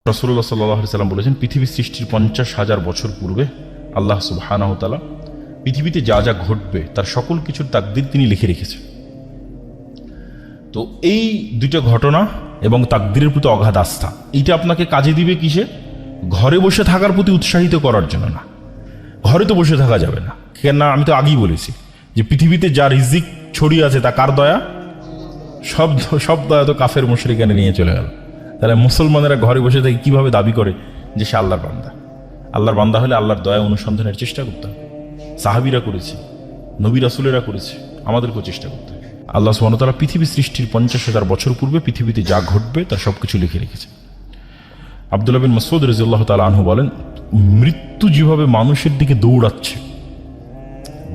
রাসূলুল্লাহ সাল্লাল্লাহু আলাইহি ওয়াসাল্লাম বলেছেন, পৃথিবী সৃষ্টির 50,000 বছর পূর্বে আল্লাহ সুবহানাহু ওয়া তাআলা পৃথিবীতে যা যা ঘটবে তার সকল কিছুর তাকদীর তিনি লিখে রেখেছেন। তো এই দুইটা ঘটনা এবং তাকদীরের প্রতি অগাধ আস্থা, এইটা আপনাকে কাজে দিবে কিসে? ঘরে বসে থাকার প্রতি উৎসাহিত করার জন্য না। ঘরে তো বসে থাকা যাবে না, কেননা আমি তো আগেই বলেছি যে পৃথিবীতে যা রিজিক ছড়িয়ে আছে তা কার দয়া? সব দয়া তো কাফের মুশরিকানে নিয়ে চলে গেল। তাহলে মুসলমানেরা ঘরে বসে থেকে কিভাবে দাবি করে যে সে আল্লাহর বান্দা? আল্লাহর বান্দা হলে আল্লাহর দয়া অনুসন্ধানের চেষ্টা করতে হবে। সাহাবীরা করেছে, নবী রাসূলেরা করেছে, আমাদেরকেও চেষ্টা করতে হবে। আল্লাহ সুবহানাহু ওয়া তাআলা পৃথিবী সৃষ্টির 50,000 বছর পূর্বে পৃথিবীতে যা ঘটবে তার সবকিছু লিখে রেখেছে। আব্দুল্লাহ বিন মাসউদ রাদিয়াল্লাহু তাআলা আনহু বলেন, মৃত্যু যেভাবে মানুষের দিকে দৌড়াচ্ছে,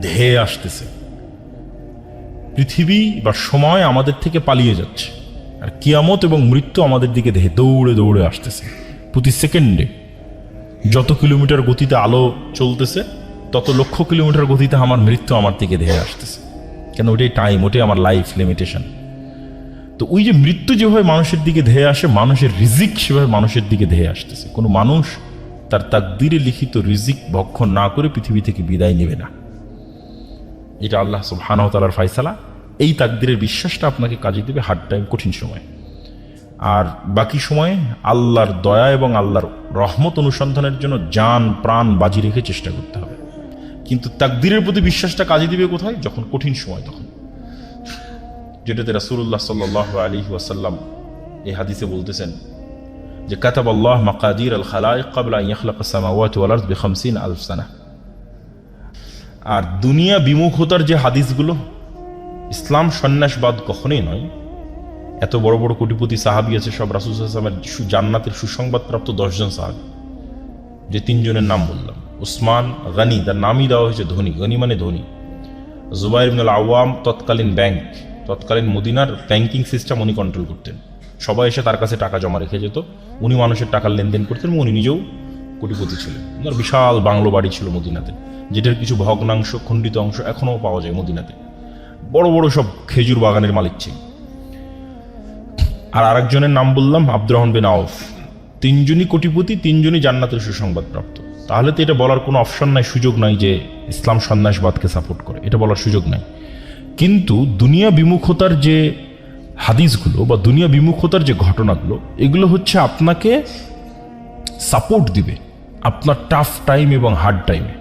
ধেয়ে আসতেছে, পৃথিবী বা সময় আমাদের থেকে পালিয়ে যাচ্ছে, আর কিয়ামত এবং মৃত্যু আমাদের দিকে দৌড়ে দৌড়ে আসতেছে। প্রতি সেকেন্ডে যত কিলোমিটার গতিতে আলো চলতেছে তত লক্ষ কিলোমিটার গতিতে আমার মৃত্যু আমার দিকে ধেয়ে আসতেছে। কেন? ওটাই টাইম, ওটাই আমার লাইফ লিমিটেশন। তো ওই যে মৃত্যু যেভাবে মানুষের দিকে ধেয়ে আসে, মানুষের রিজিক সেভাবে মানুষের দিকে ধেয়ে আসতেছে। কোনো মানুষ তার তাকদীরে লিখিত রিজিক ভক্ষণ না করে পৃথিবী থেকে বিদায় নেবে না। এটা আল্লাহ সুবহানাহু ওয়া তাআলার ফয়সালা। এই তাকদীরের বিশ্বাসটা আপনাকে কাজে দেবে হার্ড টাইম, কঠিন সময়। আর বাকি সময়ে আল্লাহর দয়া এবং আল্লাহর রহমত অনুসন্ধানের জন্য জান প্রাণ বাজি রেখে চেষ্টা করতে হবে। কিন্তু তাকদীরের প্রতি বিশ্বাসটা কাজে দিবে কোথায়? যখন কঠিন সময়, তখন। যেটাতে রাসূলুল্লাহ সাল্লাল্লাহু আলাইহি ওয়াসাল্লাম এই হাদিসে বলতেছেন যে কাতাবাল্লাহু মাকাদির আল খালাইক ক্বাবলা আন ইয়াখলাকাস সামাওয়াতি ওয়াল আরদ বি50,000 সানা। আর দুনিয়া বিমুখতার যে হাদিসগুলো, ইসলাম সন্ন্যাসবাদ কখনোই নয়। এত বড় বড় কোটিপতি সাহাবী আছে, সব রাসূল সাল্লাল্লাহু আলাইহি ওয়াসাল্লামের জান্নাতের সুসংবাদপ্রাপ্ত 10 জন সাহাবী। যে 3 জনের নাম বললাম, উসমান গনি, তার নামই দেওয়া হয়েছে ধনী, গনি মানে ধনী। জুবাইর ইবনুল আওয়াম, তৎকালীন মদিনার ব্যাংকিং সিস্টেম উনি কন্ট্রোল করতেন। সবাই এসে তার কাছে টাকা জমা রেখে যেত, উনি মানুষের টাকার লেনদেন করতেন এবং উনি নিজেও কোটিপতি ছিলেন। ওনার বিশাল বাংলো বাড়ি ছিল মদিনাতে, যেটার কিছু ভগ্নাংশ, খণ্ডিত অংশ এখনও পাওয়া যায় মদিনাতে। বড় বড় সব খেজুর বাগানের মালিক ছিলেন। আর আরেকজনের নাম বললাম আব্দুর রহমান বিন আউফ। 3 জনই কোটিপতি, 3 জনই জান্নাতের সুসংবাদ প্রাপ্ত। তাহলে তো এটা বলার কোনো অপশন নাই, সুযোগ নাই যে ইসলাম সন্ন্যাসবাদকে সাপোর্ট করে, এটা বলার সুযোগ নাই। কিন্তু দুনিয়া বিমুখতার যে হাদিসগুলো বা দুনিয়া বিমুখতার যে ঘটনাগুলো, এগুলো হচ্ছে আপনাকে সাপোর্ট দিবে আপনার টাফ টাইম এবং হার্ড টাইমে।